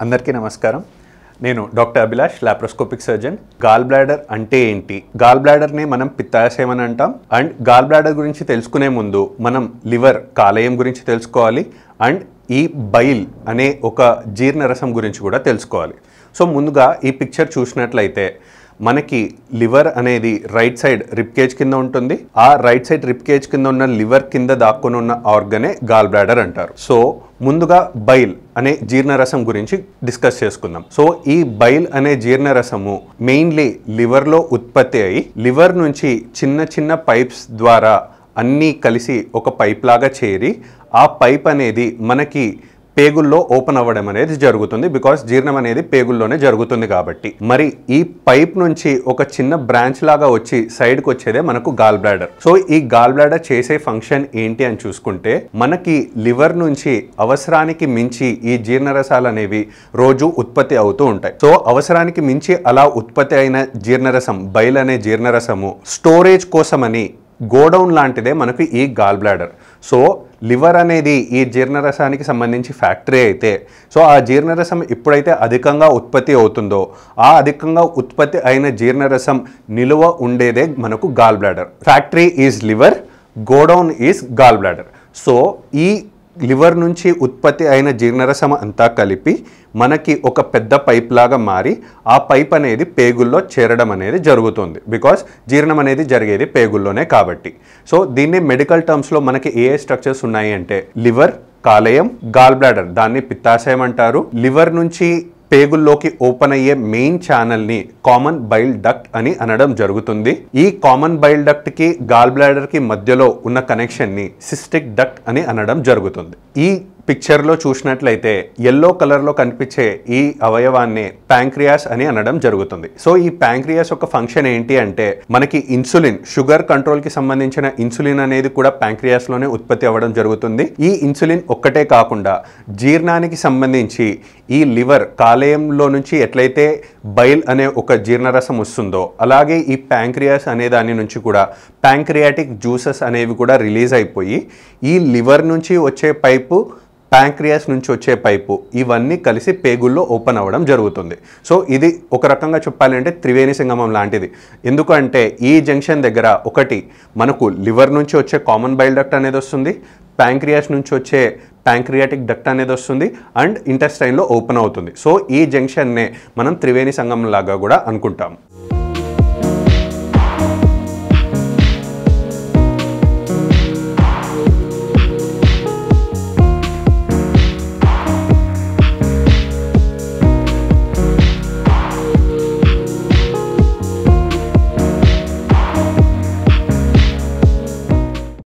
అందరికీ నమస్కారం. నేను doctor Abhilash, laparoscopic surgeon. Gall bladder అంటే ఏంటి? గాల్ బ్లాడర్ని మనం పిత్తాశయం అని అంటాం. అండ్ గాల్ బ్లాడర్ గురించి తెలుసుకునే ముందు మనం లివర్, కాలేయం గురించి తెలుసుకోవాలి. అండ్ ఈ బైల్ అనే ఒక జీర్ణరసం గురించి కూడా తెలుసుకోవాలి. సో ముందుగా ఈ పిక్చర్ చూసినట్లయితే మనకి లివర్ అనేది రైట్ సైడ్ రిప్ కేజ్ కింద ఉంటుంది. ఆ రైట్ సైడ్ రిప్ కేజ్ కింద ఉన్న లివర్ కింద దాక్కుని ఉన్న ఆర్గనే గాల్ బ్లాడర్ అంటారు. సో ముందుగా బైల్ అనే జీర్ణరసం గురించి డిస్కస్ చేసుకుందాం. సో ఈ బైల్ అనే జీర్ణరసము మెయిన్లీ లివర్లో ఉత్పత్తి అయి లివర్ నుంచి చిన్న చిన్న పైప్స్ ద్వారా అన్నీ కలిసి ఒక పైప్ లాగా చేరి ఆ పైప్ అనేది మనకి పేగుల్లో ఓపెన్ అవ్వడం అనేది జరుగుతుంది. బికాస్ జీర్ణం అనేది పేగుల్లోనే జరుగుతుంది కాబట్టి. మరి ఈ పైప్ నుంచి ఒక చిన్న బ్రాంచ్ లాగా వచ్చి సైడ్కి వచ్చేదే మనకు గాల్ బ్లాడర్. సో ఈ గాల్ బ్లాడర్ చేసే ఫంక్షన్ ఏంటి అని చూసుకుంటే, మనకి లివర్ నుంచి అవసరానికి మించి ఈ జీర్ణరసాలు అనేవి రోజు ఉత్పత్తి అవుతూ ఉంటాయి. సో అవసరానికి మించి అలా ఉత్పత్తి అయిన జీర్ణరసం, బైల్ అనే జీర్ణరసము స్టోరేజ్ కోసమని గోడౌన్ లాంటిదే మనకు ఈ గాల్ బ్లాడర్. సో లివర్ అనేది ఈ జీర్ణరసానికి సంబంధించి ఫ్యాక్టరీ అయితే, సో ఆ జీర్ణరసం ఎప్పుడైతే అధికంగా ఉత్పత్తి అవుతుందో ఆ అధికంగా ఉత్పత్తి అయిన జీర్ణరసం నిలువ ఉండేదే మనకు gall bladder. Factory is liver, godown is gall bladder. So ఈ లివర్ నుంచి ఉత్పత్తి అయిన జీర్ణరసం అంతా కలిపి మనకి ఒక పెద్ద పైప్ లాగా మారి ఆ పైప్ అనేది పేగుల్లో చేరడం అనేది జరుగుతుంది. బికాస్ జీర్ణం అనేది జరిగేది పేగుల్లోనే కాబట్టి. సో దీన్ని మెడికల్ టర్మ్స్లో మనకి ఏ స్ట్రక్చర్స్ ఉన్నాయి అంటే లివర్, కాలేయం, గాల్ బ్లాడర్, దాన్ని పిత్తాశయం అంటారు. లివర్ నుంచి పేగుల్లోకి ఓపెన్ అయ్యే మెయిన్ ఛానల్ ని కామన్ బైల్ డక్ట్ అని అనడం జరుగుతుంది. ఈ కామన్ బైల్ డక్ట్ కి గాల్ బ్లాడర్ కి మధ్యలో ఉన్న కనెక్షన్ ని సిస్టిక్ డక్ట్ అని అనడం జరుగుతుంది. ఈ పిక్చర్లో చూసినట్లయితే ఎల్లో కలర్లో కనిపించే ఈ అవయవాన్ని ప్యాంక్రియాస్ అని అనడం జరుగుతుంది. సో ఈ ప్యాంక్రియాస్ యొక్క ఫంక్షన్ ఏంటి అంటే, మనకి ఇన్సులిన్, షుగర్ కంట్రోల్కి సంబంధించిన ఇన్సులిన్ అనేది కూడా ప్యాంక్రియాస్లోనే ఉత్పత్తి అవ్వడం జరుగుతుంది. ఈ ఇన్సులిన్ ఒక్కటే కాకుండా జీర్ణానికి సంబంధించి ఈ లివర్, కాలేయంలో నుంచి ఎట్లయితే బైల్ అనే ఒక జీర్ణరసం వస్తుందో అలాగే ఈ ప్యాంక్రియాస్ అనే దాని నుంచి కూడా ప్యాంక్రియాటిక్ జ్యూసెస్ అనేవి కూడా రిలీజ్ అయిపోయి ఈ లివర్ నుంచి వచ్చే పైపు, ప్యాంక్రియాస్ నుంచి వచ్చే పైపు, ఇవన్నీ కలిసి పేగుల్లో ఓపెన్ అవ్వడం జరుగుతుంది. సో ఇది ఒక రకంగా చెప్పాలంటే త్రివేణి సంగమం లాంటిది. ఎందుకంటే ఈ జంక్షన్ దగ్గర ఒకటి మనకు లివర్ నుంచి వచ్చే కామన్ బైల్ డక్ట్ అనేది వస్తుంది, ప్యాంక్రియాస్ నుంచి వచ్చే ప్యాంక్రియాటిక్ డక్ట్ అనేది వస్తుంది, అండ్ ఇంటెస్టైన్లో ఓపెన్ అవుతుంది. సో ఈ జంక్షన్నే మనం త్రివేణి సంగమం లాగా కూడా అనుకుంటాం.